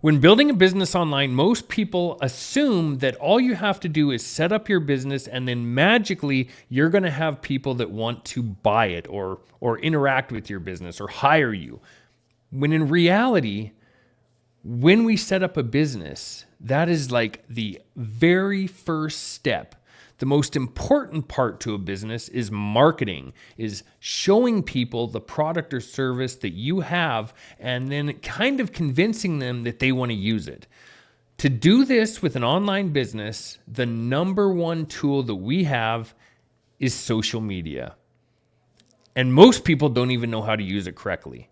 When building a business online, most people assume that all you have to do is set up your business and then magically you're going to have people that want to buy it or interact with your business or hire you. When in reality, when we set up a business, that is like the very first step. The most important part to a business is marketing, is showing people the product or service that you have and then kind of convincing them that they want to use it. To do this with an online business, the number one tool that we have is social media. And most people don't even know how to use it correctly.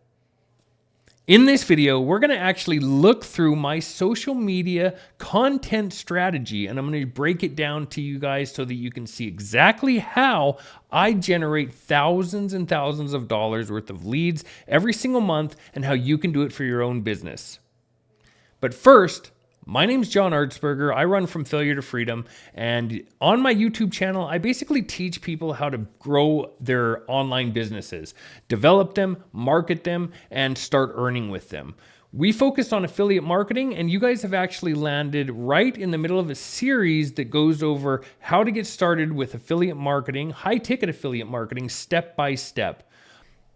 In this video, we're going to actually look through my social media content strategy, and I'm going to break it down to you guys so that you can see exactly how I generate thousands and thousands of dollars worth of leads every single month and how you can do it for your own business. But first, my name's John Artsberger. I run From Failure to Freedom, and on my YouTube channel, I basically teach people how to grow their online businesses, develop them, market them, and start earning with them. We focus on affiliate marketing, and you guys have actually landed right in the middle of a series that goes over how to get started with affiliate marketing, high-ticket affiliate marketing, step by step.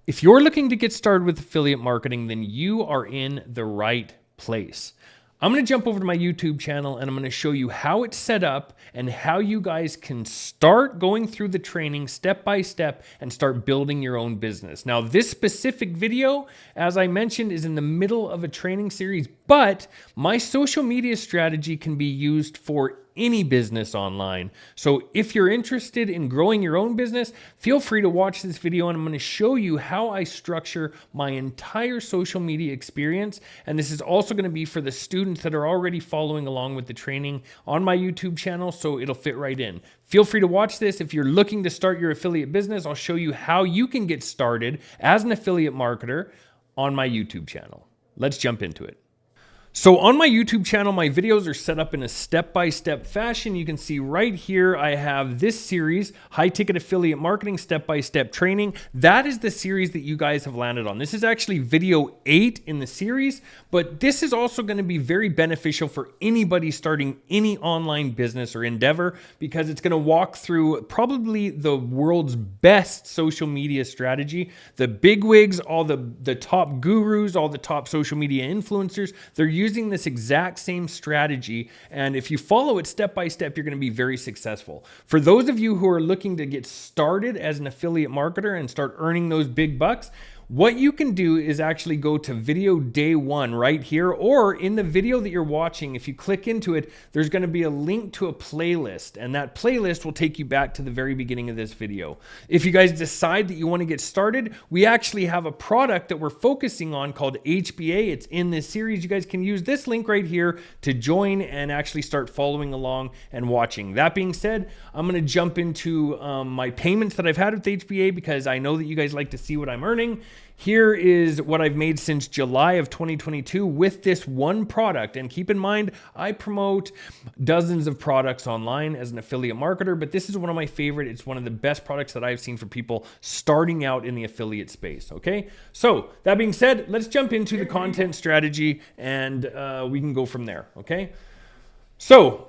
If you're looking to get started with affiliate marketing, then you are in the right place. I'm going to jump over to my YouTube channel and I'm going to show you how it's set up and how you guys can start going through the training step by step and start building your own business. Now, this specific video, as I mentioned, is in the middle of a training series, but my social media strategy can be used for any business online. So if you're interested in growing your own business, feel free to watch this video and I'm going to show you how I structure my entire social media experience. And this is also going to be for the students that are already following along with the training on my YouTube channel, so it'll fit right in. Feel free to watch this. If you're looking to start your affiliate business, I'll show you how you can get started as an affiliate marketer on my YouTube channel. Let's jump into it. So on my YouTube channel, my videos are set up in a step-by-step fashion. You can see right here, I have this series, High Ticket Affiliate Marketing Step-by-Step Training. That is the series that you guys have landed on. This is actually video 8 in the series, but this is also going to be very beneficial for anybody starting any online business or endeavor because it's going to walk through probably the world's best social media strategy. The bigwigs, all the top gurus, all the top social media influencers, they're using this exact same strategy, and if you follow it step by step, you're going to be very successful. For those of you who are looking to get started as an affiliate marketer and start earning those big bucks, what you can do is actually go to video day 1 right here, or in the video that you're watching, if you click into it, there's going to be a link to a playlist, and that playlist will take you back to the very beginning of this video. If you guys decide that you want to get started, we actually have a product that we're focusing on called HBA. It's in this series. You guys can use this link right here to join and actually start following along and watching. That being said, I'm going to jump into my payments that I've had with HBA because I know that you guys like to see what I'm earning. Here is what I've made since July of 2022 with this one product. And keep in mind, I promote dozens of products online as an affiliate marketer, but this is one of my favorite. It's one of the best products that I've seen for people starting out in the affiliate space. Okay. So that being said, let's jump into the content strategy and we can go from there. Okay. So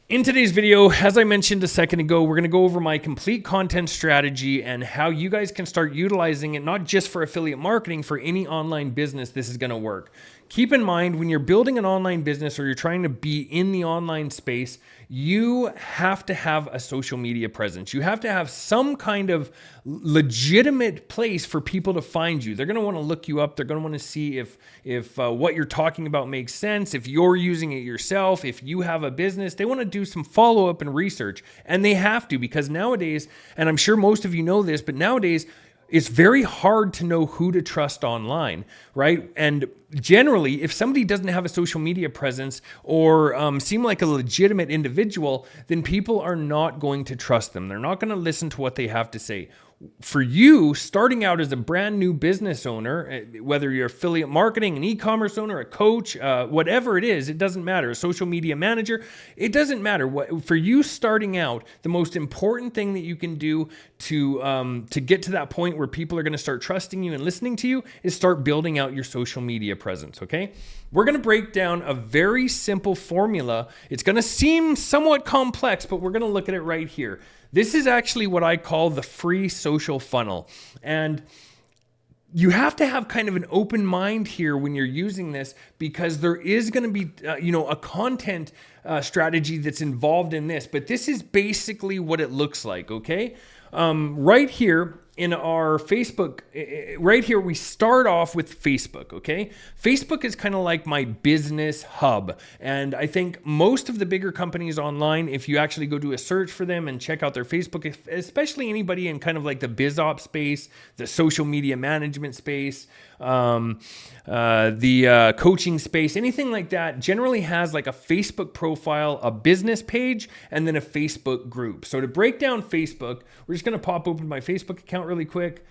in today's video, as I mentioned a second ago, we're going to go over my complete content strategy and how you guys can start utilizing it, not just for affiliate marketing, for any online business. This is going to work. Keep in mind, when you're building an online business or you're trying to be in the online space, you have to have a social media presence. You have to have some kind of legitimate place for people to find you. They're going to want to look you up. They're going to want to see if what you're talking about makes sense, if you're using it yourself, if you have a business. They want to do some follow-up and research, and they have to, because nowadays, and I'm sure most of you know this, but nowadays, it's very hard to know who to trust online, right? And generally, if somebody doesn't have a social media presence or seem like a legitimate individual, then people are not going to trust them. They're not going to listen to what they have to say. For you, starting out as a brand new business owner, whether you're affiliate marketing, an e-commerce owner, a coach, whatever it is, it doesn't matter. A social media manager, it doesn't matter. For you starting out, the most important thing that you can do to get to that point where people are going to start trusting you and listening to you is start building out your social media presence. Okay. we're going to break down a very simple formula. It's going to seem somewhat complex, but we're going to look at it right here. This is actually what I call the free social funnel. And you have to have kind of an open mind here when you're using this, because there is going to be, a content strategy that's involved in this. But this is basically what it looks like, okay? Right here in our Facebook, right here, we start off with Facebook, okay? Facebook is kind of like my business hub. And I think most of the bigger companies online, if you actually go do a search for them and check out their Facebook, especially anybody in kind of like the biz op space, the social media management space, the coaching space, anything like that, generally has like a Facebook profile, a business page, and then a Facebook group. So to break down Facebook, we're just going to pop open my Facebook account really quick.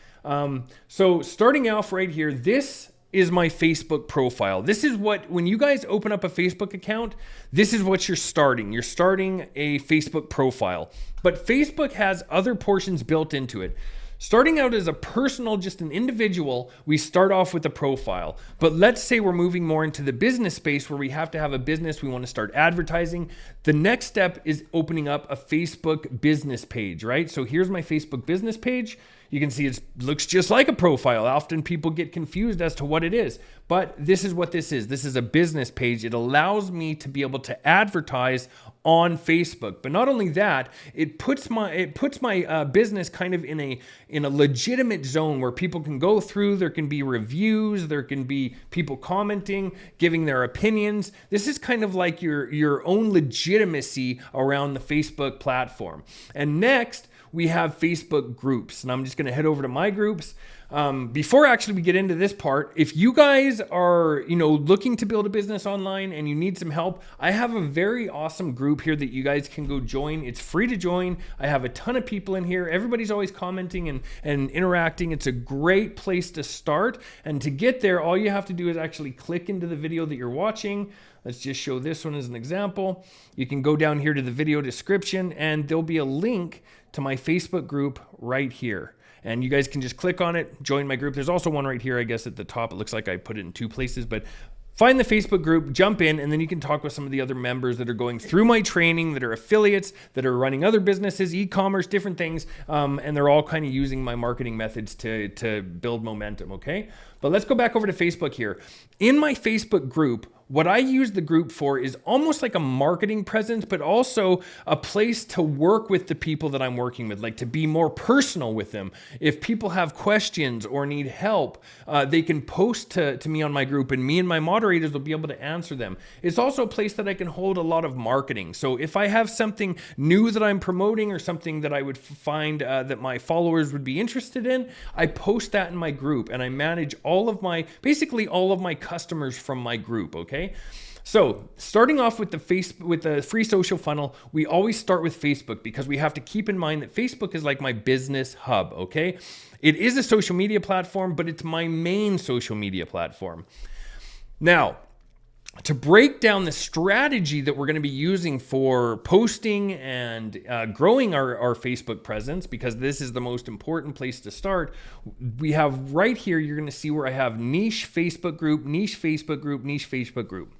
So starting off right here, this is my Facebook profile. This is what, when you guys open up a Facebook account, this is what you're starting. You're starting a Facebook profile. But Facebook has other portions built into it. Starting out as a personal, just an individual, we start off with a profile. But let's say we're moving more into the business space where we have to have a business, we want to start advertising. The next step is opening up a Facebook business page, right? So here's my Facebook business page. You can see it looks just like a profile. Often people get confused as to what it is, but this is what this is. This is a business page. It allows me to be able to advertise on Facebook. But not only that, it puts my business kind of in a legitimate zone where people can go through. There can be reviews. There can be people commenting, giving their opinions. This is kind of like your own legitimacy around the Facebook platform. And next, we have Facebook groups, and I'm just going to head over to my groups. Before actually we get into this part, if you guys are, looking to build a business online and you need some help, I have a very awesome group here that you guys can go join. It's free to join. I have a ton of people in here. Everybody's always commenting and interacting. It's a great place to start. And to get there, all you have to do is actually click into the video that you're watching. Let's just show this one as an example. You can go down here to the video description and there'll be a link to my Facebook group right here. And you guys can just click on it, join my group. There's also one right here, I guess, at the top. It looks like I put it in two places, but find the Facebook group, jump in, and then you can talk with some of the other members that are going through my training, that are affiliates, that are running other businesses, e-commerce, different things, and they're all kind of using my marketing methods to build momentum, okay? But let's go back over to Facebook here. In my Facebook group, what I use the group for is almost like a marketing presence, but also a place to work with the people that I'm working with, like to be more personal with them. If people have questions or need help, they can post to me on my group, and me and my moderators will be able to answer them. It's also a place that I can hold a lot of marketing. So if I have something new that I'm promoting or something that I would find that my followers would be interested in, I post that in my group, and I manage basically all of my customers from my group, okay? So starting off with the free social funnel, we always start with Facebook because we have to keep in mind that Facebook is like my business hub, okay? It is a social media platform, but it's my main social media platform. Now, to break down the strategy that we're going to be using for posting and growing our Facebook presence, because this is the most important place to start, we have right here, you're going to see where I have niche Facebook group, niche Facebook group, niche Facebook group.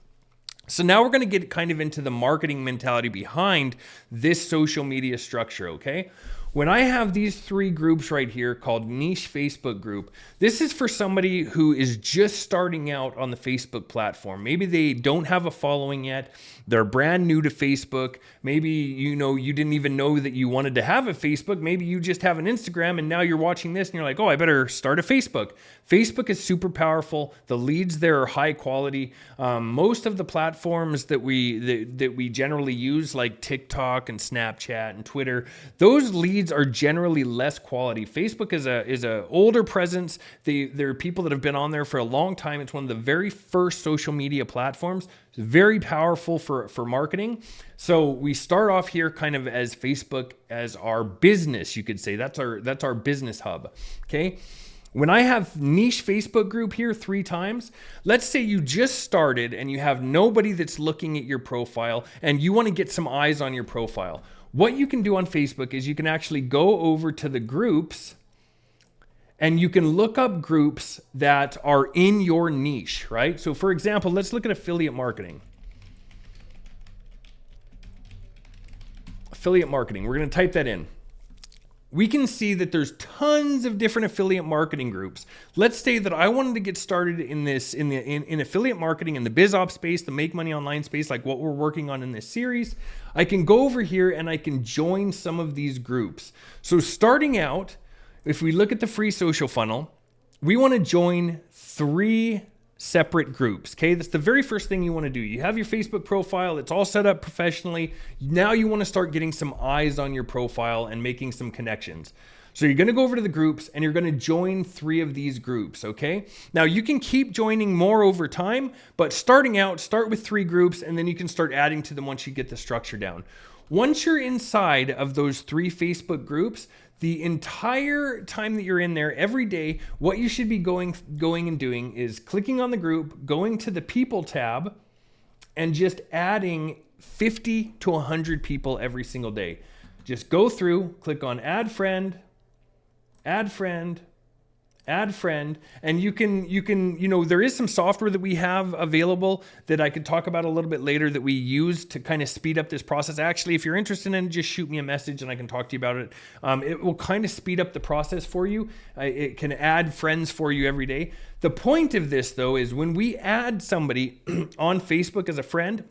So now we're going to get kind of into the marketing mentality behind this social media structure, okay? When I have these three groups right here called niche Facebook group, this is for somebody who is just starting out on the Facebook platform. Maybe they don't have a following yet. They're brand new to Facebook. Maybe, you didn't even know that you wanted to have a Facebook. Maybe you just have an Instagram and now you're watching this and you're like, oh, I better start a Facebook. Facebook is super powerful. The leads there are high quality. Most of the platforms that we generally use, like TikTok and Snapchat and Twitter, those leads are generally less quality. Facebook is a older presence. There are people that have been on there for a long time. It's one of the very first social media platforms. It's very powerful for marketing. So we start off here kind of as Facebook as our business, you could say. That's our business hub. Okay. When I have niche Facebook group here 3 times, let's say you just started and you have nobody that's looking at your profile and you want to get some eyes on your profile. What you can do on Facebook is you can actually go over to the groups And you can look up groups that are in your niche, right? So for example, let's look at affiliate marketing. Affiliate marketing, we're going to type that in. We can see that there's tons of different affiliate marketing groups. Let's say that I wanted to get started in this, in affiliate marketing, in the biz op space, the make money online space, like what we're working on in this series. I can go over here and I can join some of these groups. So starting out, if we look at the free social funnel, we want to join 3 separate groups. Okay, that's the very first thing you want to do. You have your Facebook profile, it's all set up professionally. Now you want to start getting some eyes on your profile and making some connections. So you're going to go over to the groups and you're going to join 3 of these groups. Okay, now you can keep joining more over time, but starting out, start with 3 groups and then you can start adding to them once you get the structure down. Once you're inside of those 3 Facebook groups, the entire time that you're in there every day, what you should be going and doing is clicking on the group, going to the people tab, and just adding 50 to 100 people every single day. Just go through, click on add friend, add friend, add friend, and you can, there is some software that we have available that I could talk about a little bit later that we use to kind of speed up this process. Actually, if you're interested in it, just shoot me a message and I can talk to you about it. It will kind of speed up the process for you. It can add friends for you every day. The point of this though is when we add somebody on Facebook as a friend,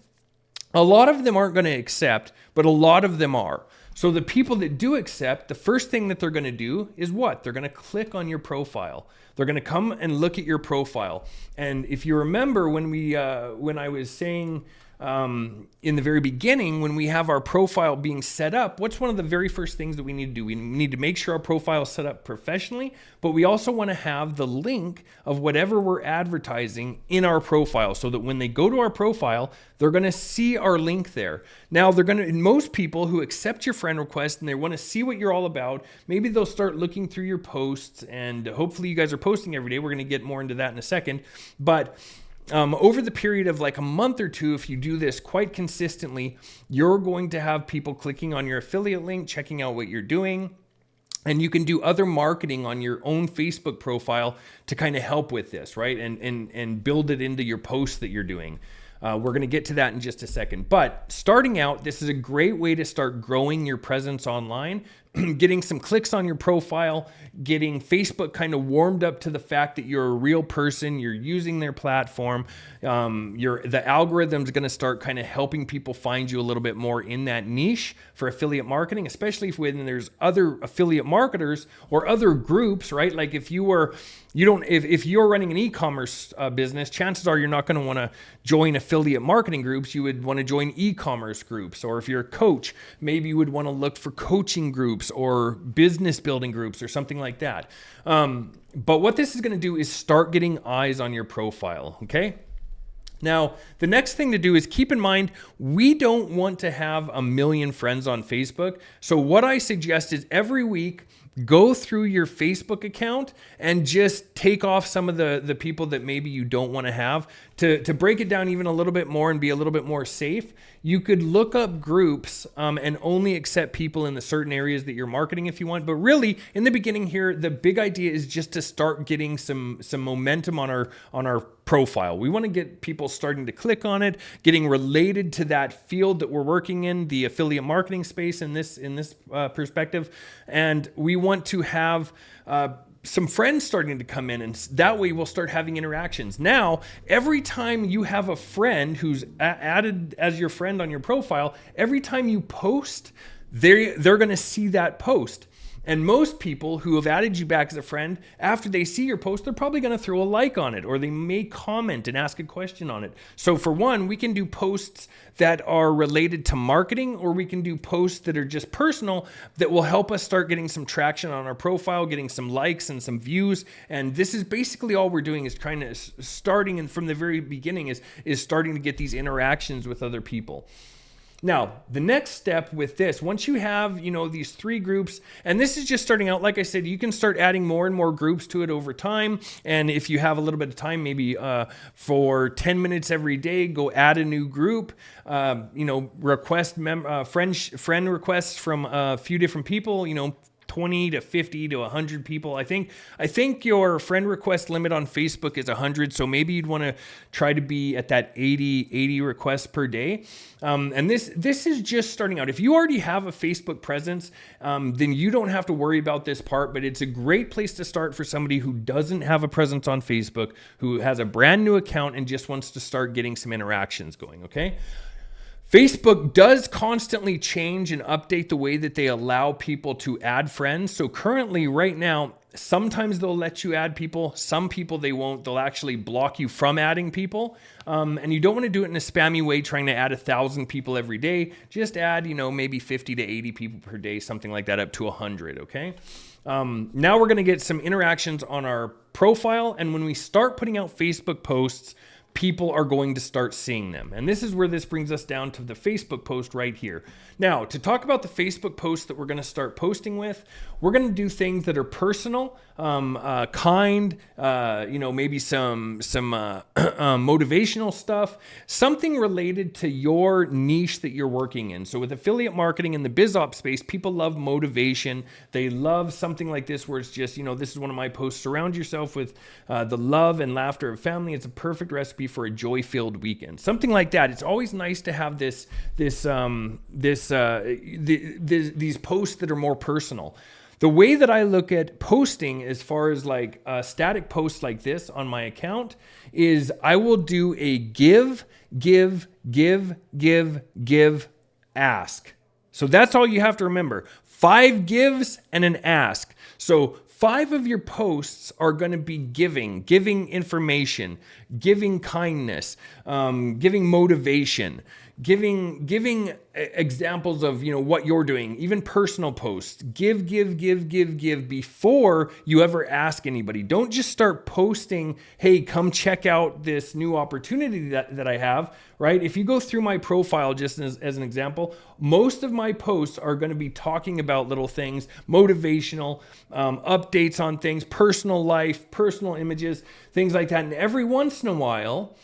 a lot of them aren't going to accept, but a lot of them are. So the people that do accept, the first thing that they're going to do is what? They're going to click on your profile. They're going to come and look at your profile. And if you remember when I was saying in the very beginning, when we have our profile being set up, what's one of the very first things that we need to do? We need to make sure our profile is set up professionally, but we also want to have the link of whatever we're advertising in our profile so that when they go to our profile, they're going to see our link there. Now, most people who accept your friend request and they want to see what you're all about, maybe they'll start looking through your posts, and hopefully you guys are posting every day. We're going to get more into that in a second. But over the period of like a month or 2, if you do this quite consistently, you're going to have people clicking on your affiliate link, checking out what you're doing. And you can do other marketing on your own Facebook profile to kind of help with this, right? And build it into your posts that you're doing. We're going to get to that in just a second. But starting out, this is a great way to start growing your presence online, getting some clicks on your profile, getting Facebook kind of warmed up to the fact that you're a real person, you're using their platform. The algorithm's going to start kind of helping people find you a little bit more in that niche for affiliate marketing, especially when there's other affiliate marketers or other groups, right? Like if you're running an e-commerce business, chances are you're not going to want to join affiliate marketing groups. You would want to join e-commerce groups. Or if you're a coach, maybe you would want to look for coaching groups or business building groups or something like that. But what this is going to do is start getting eyes on your profile, okay? Now, the next thing to do is keep in mind, we don't want to have 1 million friends on Facebook. So what I suggest is every week, go through your Facebook account and just take off some of the people that maybe you don't want to have. To break it down even a little bit more and be a little bit more safe, you could look up groups and only accept people in the certain areas that you're marketing if you want. But really, in the beginning here, the big idea is just to start getting some momentum on our profile. We want to get people starting to click on it, getting related to that field that we're working in, the affiliate marketing space in this perspective. And we want to have some friends starting to come in, and that way we'll start having interactions. Now, every time you have a friend who's added as your friend on your profile, every time you post, they're going to see that post. And most people who have added you back as a friend, after they see your post, they're probably going to throw a like on it, or they may comment and ask a question on it. So for one, we can do posts that are related to marketing, or we can do posts that are just personal that will help us start getting some traction on our profile, getting some likes and some views. And this is basically all we're doing, is trying to, starting and from the very beginning, is starting to get these interactions with other people. Now, the next step with this, once you have, these 3 groups, and this is just starting out, like I said, you can start adding more and more groups to it over time. And if you have a little bit of time, maybe for 10 minutes every day, go add a new group, request friend requests from a few different people, 20 to 50 to 100 people. I think your friend request limit on Facebook is 100, so maybe you'd want to try to be at that 80 requests per day. And this is just starting out. If you already have a Facebook presence, then you don't have to worry about this part, but it's a great place to start for somebody who doesn't have a presence on Facebook, who has a brand new account and just wants to start getting some interactions going, okay? Facebook does constantly change and update the way that they allow people to add friends. So currently, right now, sometimes they'll let you add people. Some people they won't. They'll actually block you from adding people. And you don't want to do it in a spammy way, trying to add 1,000 people every day. Just add, maybe 50 to 80 people per day, something like that, up to 100, okay? Now we're going to get some interactions on our profile. And when we start putting out Facebook posts, people are going to start seeing them. And this is where this brings us down to the Facebook post right here. Now, to talk about the Facebook posts that we're going to start posting with, we're going to do things that are personal, kind, maybe some motivational stuff, something related to your niche that you're working in. So with affiliate marketing in the biz op space, people love motivation. They love something like this where it's just, this is one of my posts, surround yourself with the love and laughter of family. It's a perfect recipe for a joy-filled weekend. Something like that. It's always nice to have these posts that are more personal. The way that I look at posting as far as like a static post like this on my account is I will do a give, ask. So that's all you have to remember. 5 gives and an ask. So 5 of your posts are going to be giving information, giving kindness, giving motivation, giving examples of, what you're doing, even personal posts. Give before you ever ask anybody. Don't just start posting, hey, come check out this new opportunity that I have, right? If you go through my profile, just as an example, most of my posts are going to be talking about little things, motivational, updates on things, personal life, personal images, things like that. And every once in a while,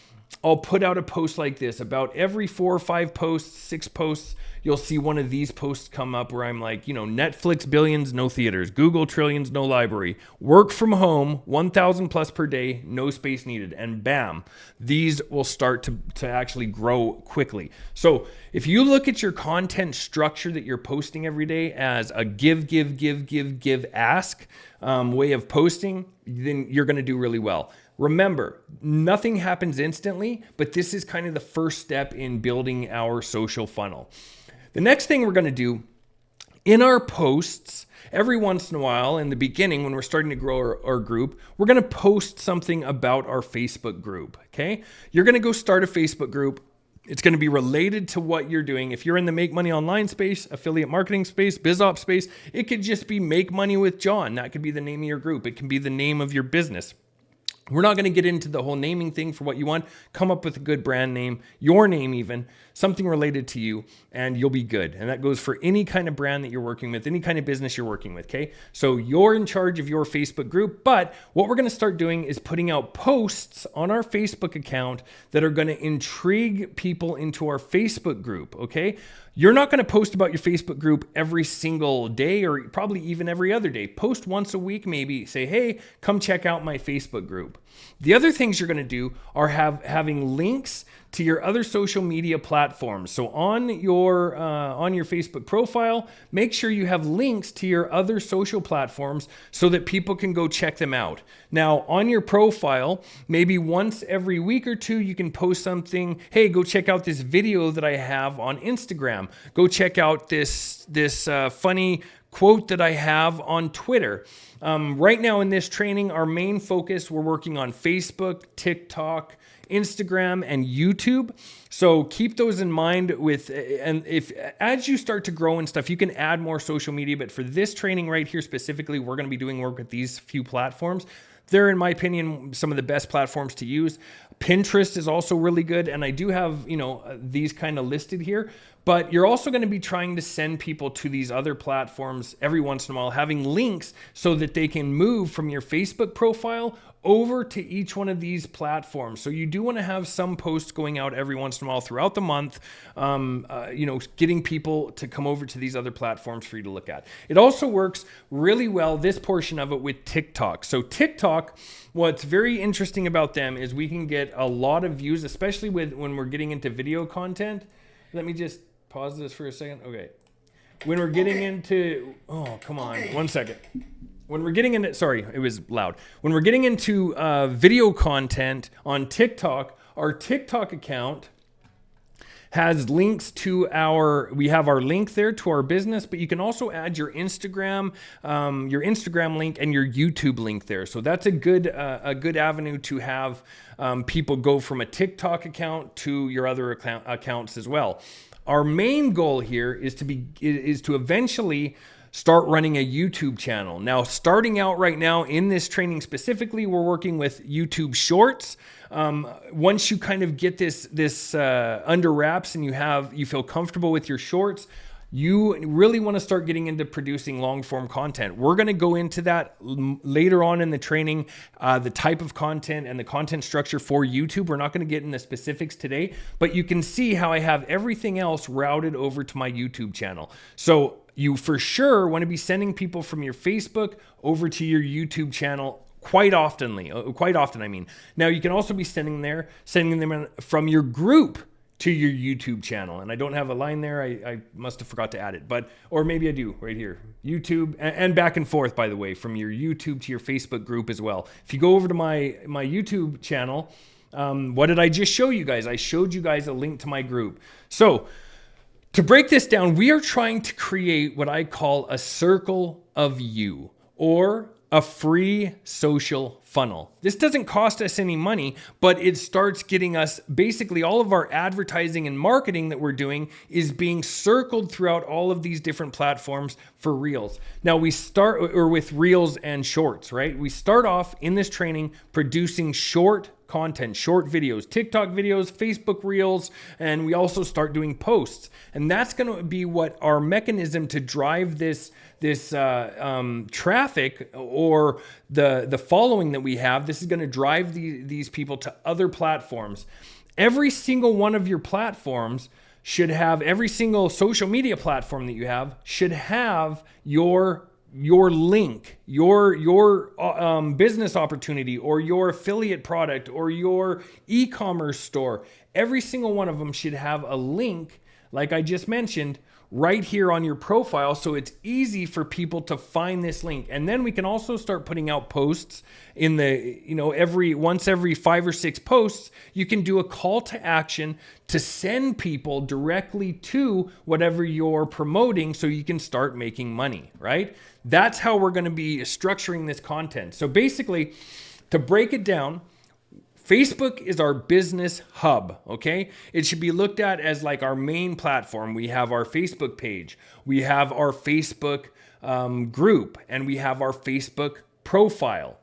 I'll put out a post like this. About every 4 or 5 posts, 6 posts, you'll see one of these posts come up where I'm like, Netflix billions, no theaters. Google trillions, no library. Work from home, 1,000 plus per day, no space needed. And bam, these will start to actually grow quickly. So if you look at your content structure that you're posting every day as a give, ask way of posting, then you're going to do really well. Remember, nothing happens instantly, but this is kind of the first step in building our social funnel. The next thing we're going to do in our posts, every once in a while, in the beginning, when we're starting to grow our group, we're going to post something about our Facebook group, okay? You're going to go start a Facebook group. It's going to be related to what you're doing. If you're in the make money online space, affiliate marketing space, biz op space, it could just be Make Money with John. That could be the name of your group. It can be the name of your business. We're not going to get into the whole naming thing for what you want. Come up with a good brand name, your name even, something related to you, and you'll be good. And that goes for any kind of brand that you're working with, any kind of business you're working with, okay? So you're in charge of your Facebook group, but what we're going to start doing is putting out posts on our Facebook account that are going to intrigue people into our Facebook group, okay? You're not going to post about your Facebook group every single day or probably even every other day. Post once a week, maybe say, hey, come check out my Facebook group. The other things you're going to do are having links to your other social media platforms. So on your Facebook profile, make sure you have links to your other social platforms so that people can go check them out. Now, on your profile, maybe once every week or two, you can post something. Hey, go check out this video that I have on Instagram. Go check out this funny quote that I have on Twitter. Right now in this training, our main focus, we're working on Facebook, TikTok, Instagram, and YouTube. So keep those in mind and if as you start to grow and stuff, you can add more social media. But for this training right here specifically, we're going to be doing work with these few platforms. They're, in my opinion, some of the best platforms to use. Pinterest is also really good. And I do have, these kind of listed here. But you're also going to be trying to send people to these other platforms every once in a while, having links so that they can move from your Facebook profile over to each one of these platforms. So you do want to have some posts going out every once in a while throughout the month, getting people to come over to these other platforms for you to look at. It also works really well, this portion of it, with TikTok. So TikTok, what's very interesting about them is we can get a lot of views, especially when we're getting into video content. Let me just pause this for a second. Okay. When we're getting into, one second. When we're getting into, sorry, it was loud. When we're getting into video content on TikTok, our TikTok account has links to we have our link there to our business, but you can also add your Instagram link and your YouTube link there. So that's a good avenue to have people go from a TikTok account to your other accounts as well. Our main goal here is to eventually start running a YouTube channel. Now, starting out right now in this training specifically, we're working with YouTube Shorts. Once you kind of get this under wraps and you feel comfortable with your shorts, you really want to start getting into producing long form content. We're going to go into that later on in the training, the type of content and the content structure for YouTube. We're not going to get into specifics today, but you can see how I have everything else routed over to my YouTube channel. So you for sure want to be sending people from your Facebook over to your YouTube channel quite often. Now you can also be sending them from your group to your YouTube channel. And I don't have a line there. I must have forgot to add it, or maybe I do right here. YouTube and back and forth, by the way, from your YouTube to your Facebook group as well. If you go over to my YouTube channel, what did I just show you guys? I showed you guys a link to my group. So to break this down, we are trying to create what I call a circle of you, or a free social funnel. This doesn't cost us any money, but it starts getting us, basically all of our advertising and marketing that we're doing is being circled throughout all of these different platforms for Reels. Now we start with Reels and Shorts, right? We start off in this training producing short content, short videos, TikTok videos, Facebook Reels, and we also start doing posts. And that's going to be what our mechanism to drive this traffic or the following that we have. This is going to drive these people to other platforms. Every single one of your platforms should have, every single social media platform that you have should have your link, your business opportunity, or your affiliate product, or your e-commerce store. Every single one of them should have a link, like I just mentioned, right here on your profile, so it's easy for people to find this link. And then we can also start putting out posts in the, once every 5 or 6 posts, you can do a call to action to send people directly to whatever you're promoting so you can start making money, right? That's how we're going to be structuring this content. So basically, to break it down, Facebook is our business hub, okay? It should be looked at as like our main platform. We have our Facebook page, we have our Facebook group, and we have our Facebook profile.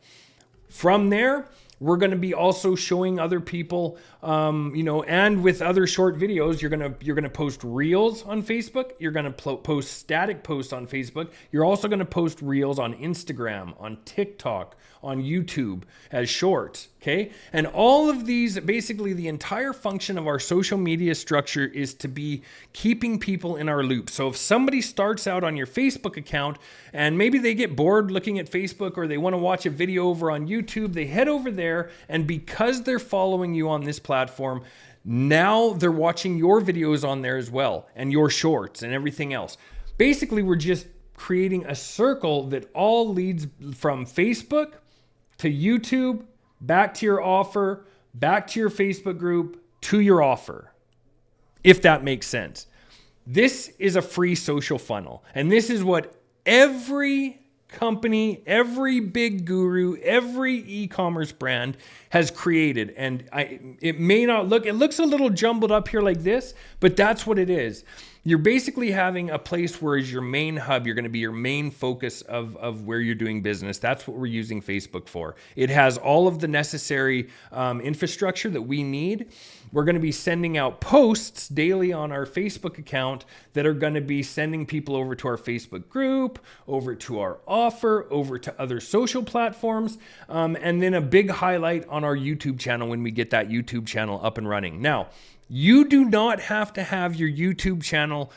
From there, we're going to be also showing other people, and with other short videos, you're going to post Reels on Facebook. You're going to post static posts on Facebook. You're also going to post Reels on Instagram, on TikTok, on YouTube as shorts. Okay. And all of these, basically the entire function of our social media structure is to be keeping people in our loop. So if somebody starts out on your Facebook account and maybe they get bored looking at Facebook, or they want to watch a video over on YouTube, they head over there, and because they're following you on this platform, now they're watching your videos on there as well, and your shorts and everything else. Basically, we're just creating a circle that all leads from Facebook to YouTube, back to your offer, back to your Facebook group, to your offer, if that makes sense. This is a free social funnel, and this is what every company, every big guru, every e-commerce brand has created. And it may not look, it looks a little jumbled up here like this, but that's what it is. you're basically having a place where is your main hub. You're going to be your main focus of where you're doing business. That's what we're using Facebook for. It has all of the necessary infrastructure that we need. We're going to be sending out posts daily on our Facebook account that are going to be sending people over to our Facebook group, over to our offer, over to other social platforms, and then a big highlight on our YouTube channel when we get that YouTube channel up and running. Now, you do not have to have your YouTube channel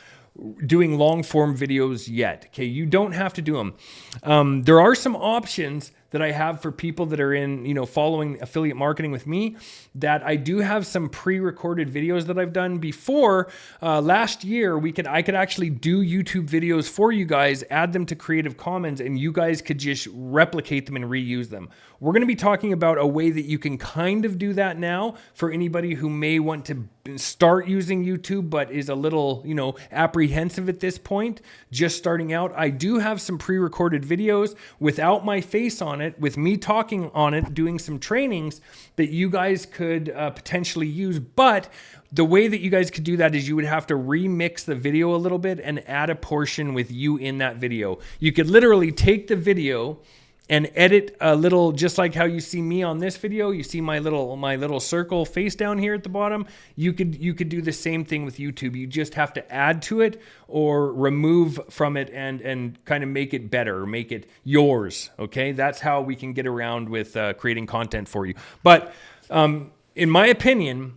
doing long form videos yet. Okay, you don't have to do them. There are some options that I have for people that are in, following affiliate marketing with me, that I do have some pre-recorded videos that I've done before. Last year, I could actually do YouTube videos for you guys, add them to Creative Commons, and you guys could just replicate them and reuse them. We're going to be talking about a way that you can kind of do that now for anybody who may want to start using YouTube, but is a little, apprehensive at this point, just starting out. I do have some pre-recorded videos without my face on it, with me talking on it, doing some trainings that you guys could potentially use. But the way that you guys could do that is you would have to remix the video a little bit and add a portion with you in that video. You could literally take the video and edit a little, just like how you see me on this video. You see my little circle face down here at the bottom. You could do the same thing with YouTube. You just have to add to it or remove from it and kind of make it better, or make it yours. Okay, that's how we can get around with creating content for you. But in my opinion,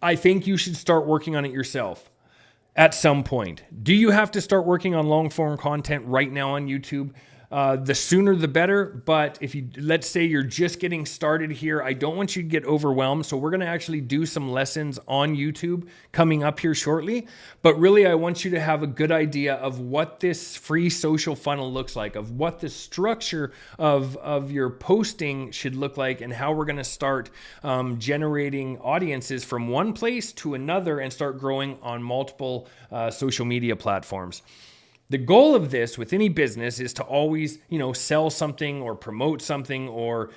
I think you should start working on it yourself at some point. Do you have to start working on long form content right now on YouTube? The sooner the better, but let's say you're just getting started here, I don't want you to get overwhelmed. So we're going to actually do some lessons on YouTube coming up here shortly. But really, I want you to have a good idea of what this free social funnel looks like, of what the structure of your posting should look like, and how we're going to start generating audiences from one place to another and start growing on multiple social media platforms. The goal of this with any business is to always, sell something or promote something, or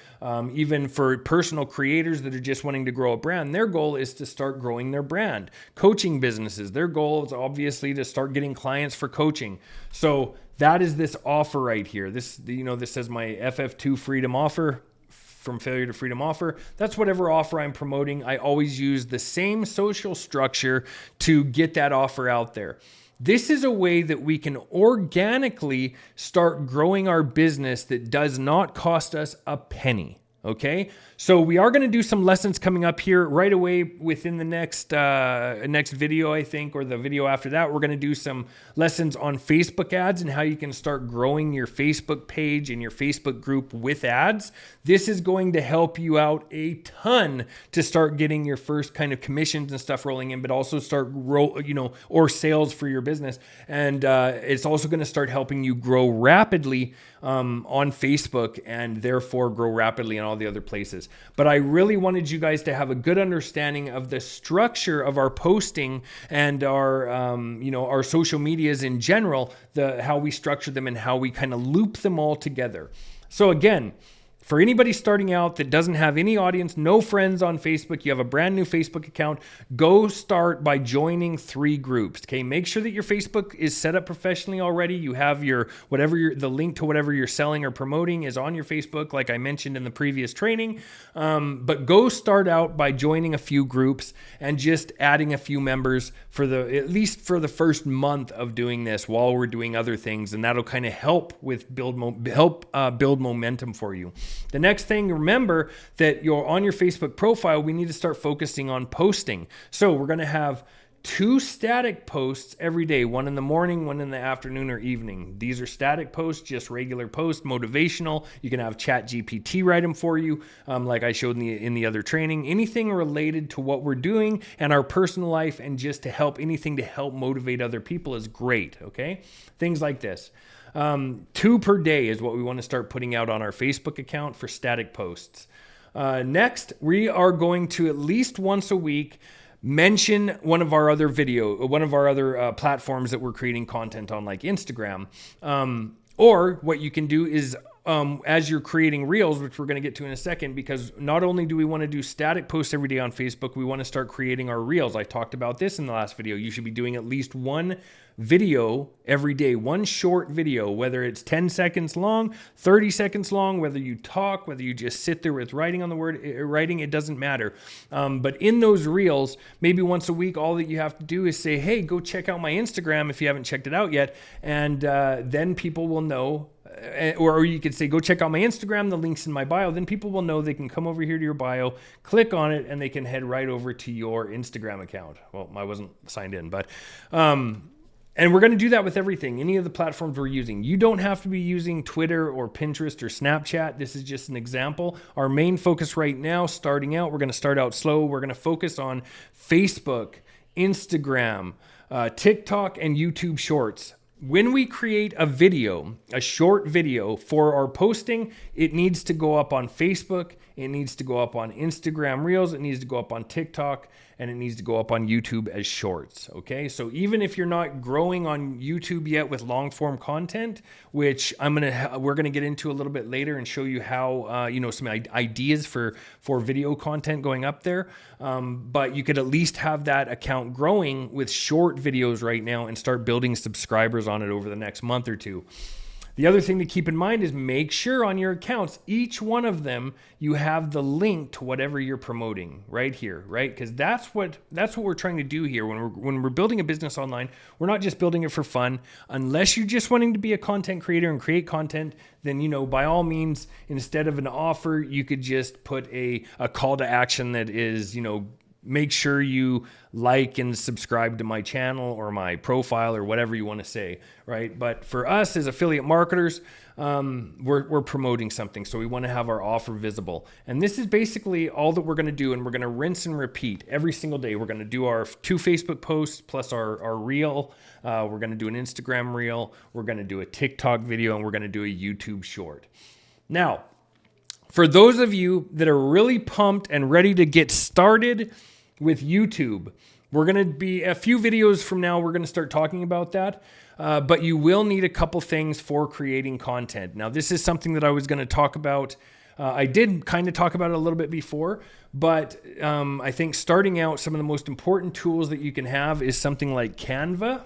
even for personal creators that are just wanting to grow a brand, their goal is to start growing their brand. Coaching businesses, their goal is obviously to start getting clients for coaching. So that is this offer right here. This says my FF2 Freedom Offer. From failure to freedom offer. That's whatever offer I'm promoting. I always use the same social structure to get that offer out there. This is a way that we can organically start growing our business that does not cost us a penny. Okay, so we are going to do some lessons coming up here right away within the next video, I think, or the video after that. We're going to do some lessons on Facebook ads and how you can start growing your Facebook page and your Facebook group with ads. This is going to help you out a ton to start getting your first kind of commissions and stuff rolling in, but also start or sales for your business. And it's also going to start helping you grow rapidly on Facebook, and therefore grow rapidly in all the other places. But I really wanted you guys to have a good understanding of the structure of our posting and our social medias in general, how we structure them and how we kind of loop them all together. So again, for anybody starting out that doesn't have any audience, no friends on Facebook, you have a brand new Facebook account, go start by joining 3 groups. Okay, make sure that your Facebook is set up professionally already. You have the link to whatever you're selling or promoting is on your Facebook, like I mentioned in the previous training. But go start out by joining a few groups and just adding a few members at least for the first month of doing this while we're doing other things, and that'll kind of help build momentum for you. The next thing, remember that on your Facebook profile, we need to start focusing on posting. So we're going to have 2 static posts every day, one in the morning, one in the afternoon or evening. These are static posts, just regular posts, motivational. You can have ChatGPT write them for you, like I showed in the other training. Anything related to what we're doing and our personal life, and just anything to help motivate other people is great, okay? Things like this. 2 per day is what we want to start putting out on our Facebook account for static posts. Next, we are going to at least once a week mention one of our other platforms that we're creating content on, like Instagram. Or what you can do is as you're creating reels, which we're going to get to in a second, because not only do we want to do static posts every day on Facebook, we want to start creating our reels. I talked about this in the last video. You should be doing at least one video every day, one short video, whether it's 10 seconds long, 30 seconds long, whether you talk, whether you just sit there with writing on the writing, it doesn't matter. But in those reels, maybe once a week, all that you have to do is say, hey, go check out my Instagram if you haven't checked it out yet. And then people will know. Or you could say, go check out my Instagram, the link's in my bio. Then people will know they can come over here to your bio, click on it, and they can head right over to your Instagram account. Well, I wasn't signed in, but and we're going to do that with everything, any of the platforms we're using. You don't have to be using Twitter or Pinterest or Snapchat. This is just an example. Our main focus right now, starting out, we're going to start out slow. We're going to focus on Facebook, Instagram, TikTok, and YouTube Shorts. When we create a video, a short video for our posting, it needs to go up on Facebook, it needs to go up on Instagram Reels, it needs to go up on TikTok, and it needs to go up on YouTube as shorts, okay? So even if you're not growing on YouTube yet with long form content, which we're gonna get into a little bit later and show you how, some ideas for video content going up there, but you could at least have that account growing with short videos right now and start building subscribers on it over the next month or two. The other thing to keep in mind is make sure on your accounts, each one of them, you have the link to whatever you're promoting right here, right? Because that's what we're trying to do here. When we're building a business online, we're not just building it for fun. Unless you're just wanting to be a content creator and create content, then, by all means, instead of an offer, you could just put a call to action that is, make sure you like and subscribe to my channel or my profile or whatever you want to say, right? But for us as affiliate marketers, we're promoting something. So we want to have our offer visible. And this is basically all that we're going to do. And we're going to rinse and repeat every single day. We're going to do our 2 Facebook posts plus our reel. We're going to do an Instagram reel. We're going to do a TikTok video, and we're going to do a YouTube short. Now, for those of you that are really pumped and ready to get started with YouTube, we're going to be a few videos from now, we're going to start talking about that. But you will need a couple things for creating content. Now, this is something that I was going to talk about. I did kind of talk about it a little bit before, but I think starting out, some of the most important tools that you can have is something like Canva,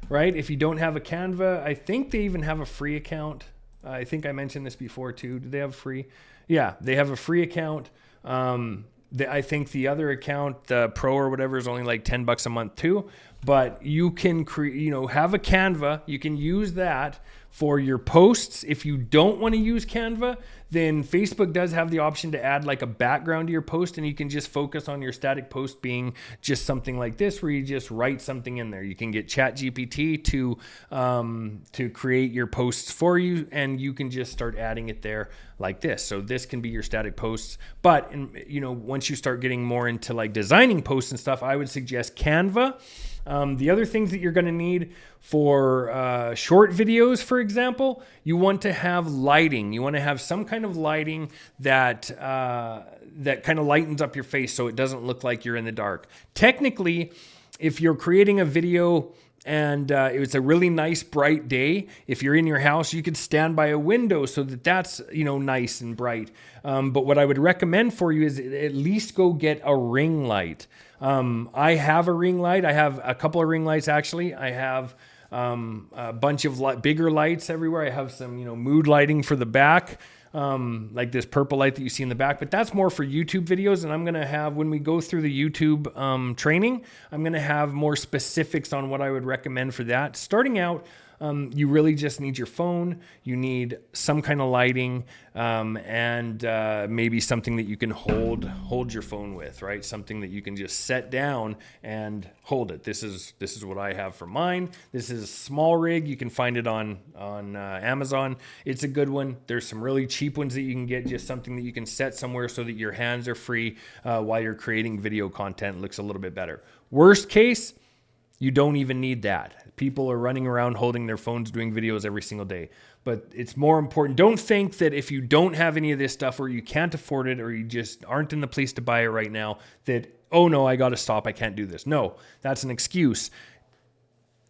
right? If you don't have a Canva, I think they even have a free account. I think I mentioned this before too. Do they have free? Yeah, they have a free account. I think the other account, the Pro or whatever, is only like $10 a month too. But you can have a Canva. You can use that for your posts. If you don't want to use Canva, then Facebook does have the option to add like a background to your post, and you can just focus on your static post being just something like this, where you just write something in there. You can get ChatGPT to create your posts for you, and you can just start adding it there like this. So this can be your static posts. But once you start getting more into like designing posts and stuff, I would suggest Canva. The other things that you're going to need for short videos, for example, you want to have lighting. You want to have some kind of lighting that kind of lightens up your face so it doesn't look like you're in the dark. Technically, if you're creating a video and it's a really nice bright day, if you're in your house, you could stand by a window so that's nice and bright. But what I would recommend for you is at least go get a ring light. I have a ring light. I have a couple of ring lights actually. I have a bunch of bigger lights everywhere. I have some mood lighting for the back. Like this purple light that you see in the back, but that's more for YouTube videos. And I'm going to have, when we go through the YouTube training, I'm going to have more specifics on what I would recommend for that. Starting out, you really just need your phone. You need some kind of lighting, and maybe something that you can hold your phone with, right? Something that you can just set down and hold it. This is what I have for mine. This is a small rig. You can find it on Amazon. It's a good one. There's some really cheap ones that you can get, just something that you can set somewhere so that your hands are free while you're creating video content. It looks a little bit better. Worst case, you don't even need that. People are running around holding their phones doing videos every single day. But it's more important. Don't think that if you don't have any of this stuff, or you can't afford it, or you just aren't in the place to buy it right now, that, oh no, I got to stop. I can't do this. No, that's an excuse.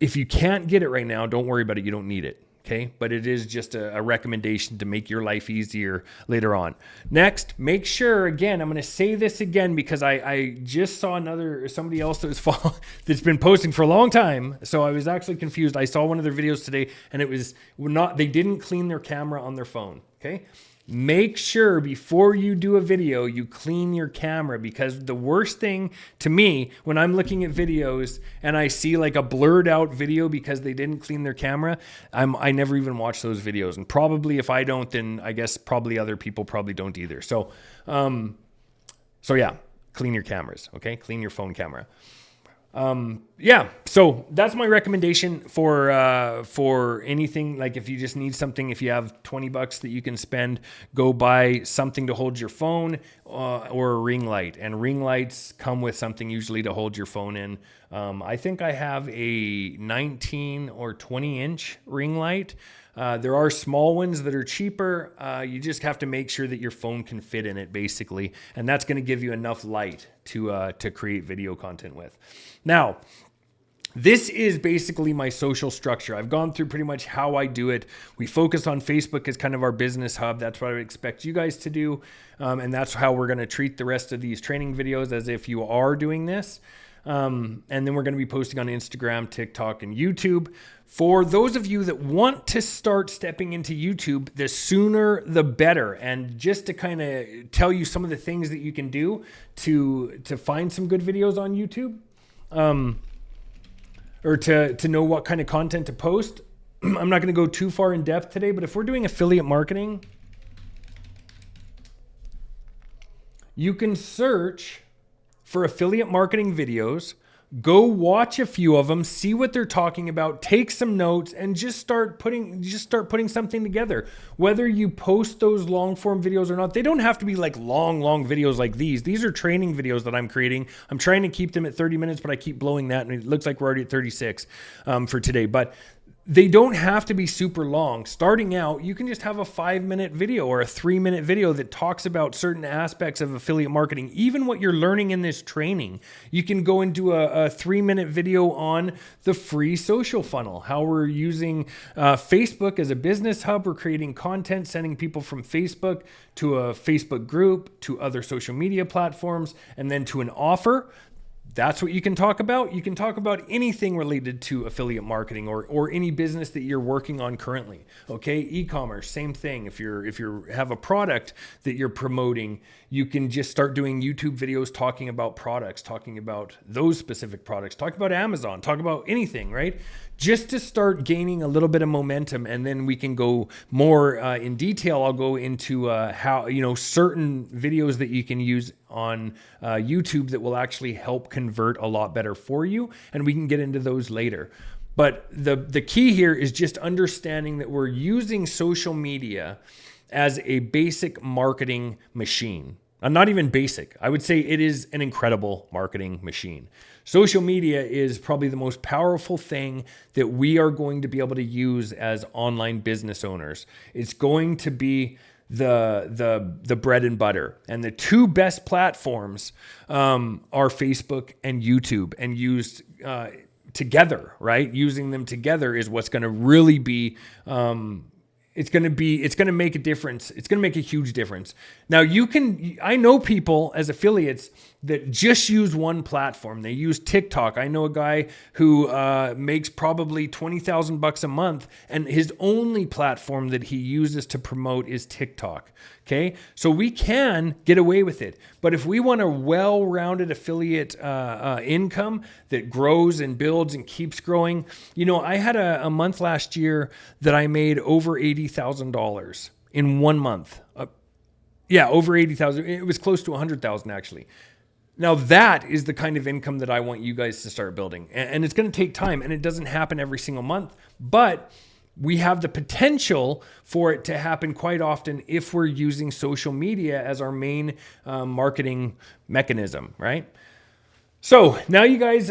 If you can't get it right now, don't worry about it. You don't need it. Okay, but it is just a recommendation to make your life easier later on. Next, make sure, again, I'm going to say this again because I just saw somebody else that's been posting for a long time. So I was actually confused. I saw one of their videos today and they didn't clean their camera on their phone. Okay. Make sure before you do a video, you clean your camera, because the worst thing to me when I'm looking at videos and I see like a blurred out video because they didn't clean their camera, I never even watch those videos. And probably if I don't, then I guess probably other people probably don't either. So yeah, clean your cameras. Okay. Clean your phone camera. So that's my recommendation for anything. Like if you just need something, if you have $20 that you can spend, go buy something to hold your phone, or a ring light. And ring lights come with something usually to hold your phone in. I think I have a 19 or 20 inch ring light. There are small ones that are cheaper. You just have to make sure that your phone can fit in it, basically. And that's going to give you enough light to create video content with. Now, this is basically my social structure. I've gone through pretty much how I do it. We focus on Facebook as kind of our business hub. That's what I would expect you guys to do. And that's how we're going to treat the rest of these training videos, as if you are doing this. And then we're going to be posting on Instagram, TikTok, and YouTube. For those of you that want to start stepping into YouTube, the sooner the better. And just to kind of tell you some of the things that you can do to find some good videos on YouTube, or to know what kind of content to post. I'm not going to go too far in depth today, but if we're doing affiliate marketing, you can search for affiliate marketing videos, go watch a few of them, see what they're talking about, take some notes, and just start putting something together. Whether you post those long form videos or not, they don't have to be like long videos like these. These are training videos that I'm creating. I'm trying to keep them at 30 minutes, but I keep blowing that, and it looks like we're already at 36 for today. But they don't have to be super long. Starting out, you can just have a 5-minute video or a 3-minute video that talks about certain aspects of affiliate marketing, even what you're learning in this training. You can go into a 3-minute video on the free social funnel, how we're using Facebook as a business hub. We're creating content, sending people from Facebook to a Facebook group, to other social media platforms, and then to an offer. That's what you can talk about. You can talk about anything related to affiliate marketing or any business that you're working on currently. Okay, e-commerce, same thing. If you have a product that you're promoting, you can just start doing YouTube videos talking about products, talking about those specific products, talk about Amazon, talk about anything, right? Just to start gaining a little bit of momentum, and then we can go more in detail. I'll go into how, certain videos that you can use on YouTube that will actually help convert a lot better for you, and we can get into those later. But the key here is just understanding that we're using social media as a basic marketing machine. Not even basic. I would say it is an incredible marketing machine. Social media is probably the most powerful thing that we are going to be able to use as online business owners. It's going to be the bread and butter. And the two best platforms are Facebook and YouTube, and used together, right? Using them together is what's going to really be it's going to make a difference. It's going to make a huge difference. Now I know people as affiliates that just use one platform. They use TikTok. I know a guy who makes probably $20,000 a month, and his only platform that he uses to promote is TikTok. Okay, so we can get away with it. But if we want a well-rounded affiliate income that grows and builds and keeps growing, I had a month last year that I made over $80,000 in 1 month. Over 80,000. It was close to 100,000 actually. Now that is the kind of income that I want you guys to start building. And it's going to take time, and it doesn't happen every single month, but we have the potential for it to happen quite often if we're using social media as our main marketing mechanism, right? So now you guys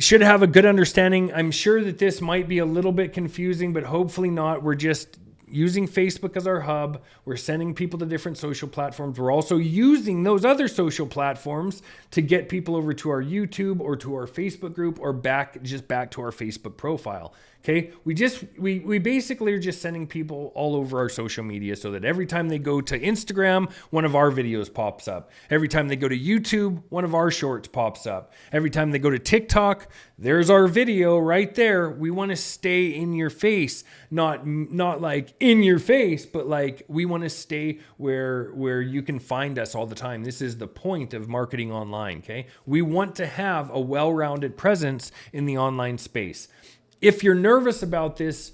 should have a good understanding. I'm sure that this might be a little bit confusing, but hopefully not. We're just using Facebook as our hub. We're sending people to different social platforms. We're also using those other social platforms to get people over to our YouTube or to our Facebook group or back to our Facebook profile. Okay, we basically are just sending people all over our social media so that every time they go to Instagram, one of our videos pops up. Every time they go to YouTube, one of our shorts pops up. Every time they go to TikTok, there's our video right there. We want to stay in your face, not like in your face, but like we want to stay where you can find us all the time. This is the point of marketing online, okay? We want to have a well-rounded presence in the online space. If you're nervous about this,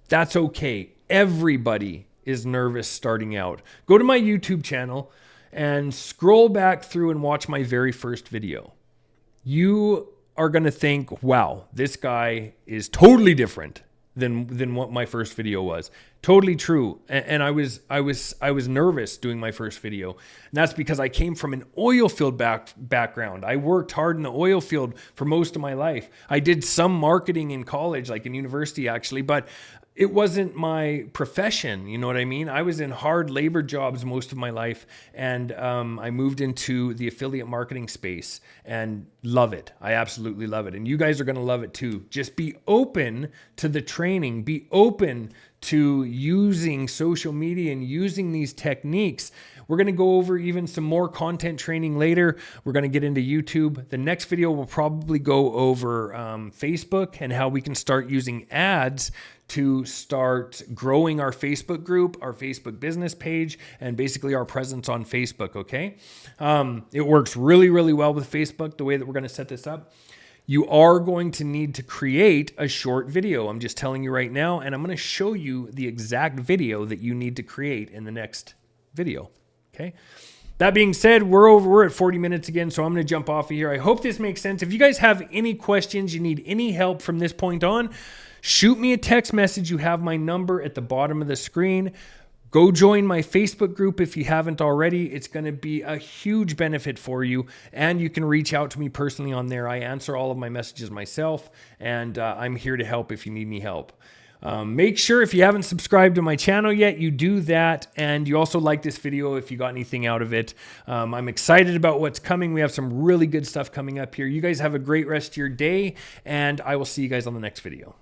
that's okay. Everybody is nervous starting out. Go to my YouTube channel and scroll back through and watch my very first video. You are going to think, wow, this guy is totally different than what my first video was. Totally true. And I was nervous doing my first video. And that's because I came from an oil field background. I worked hard in the oil field for most of my life. I did some marketing in college, like in university actually, but it wasn't my profession. You know what I mean? I was in hard labor jobs most of my life, and I moved into the affiliate marketing space and love it. I absolutely love it. And you guys are going to love it too. Just be open to the training. Be open to using social media and using these techniques. We're going to go over even some more content training later. We're going to get into YouTube. The next video will probably go over Facebook and how we can start using ads to start growing our Facebook group, our Facebook business page, and basically our presence on Facebook, okay? It works really, really well with Facebook, the way that we're going to set this up. You are going to need to create a short video. I'm just telling you right now, and I'm going to show you the exact video that you need to create in the next video, okay? That being said, we're at 40 minutes again, so I'm going to jump off of here. I hope this makes sense. If you guys have any questions, you need any help from this point on, shoot me a text message. You have my number at the bottom of the screen. Go join my Facebook group if you haven't already. It's going to be a huge benefit for you, and you can reach out to me personally on there. I answer all of my messages myself, and I'm here to help if you need any help. Make sure if you haven't subscribed to my channel yet, you do that, and you also like this video if you got anything out of it. I'm excited about what's coming. We have some really good stuff coming up here. You guys have a great rest of your day, and I will see you guys on the next video.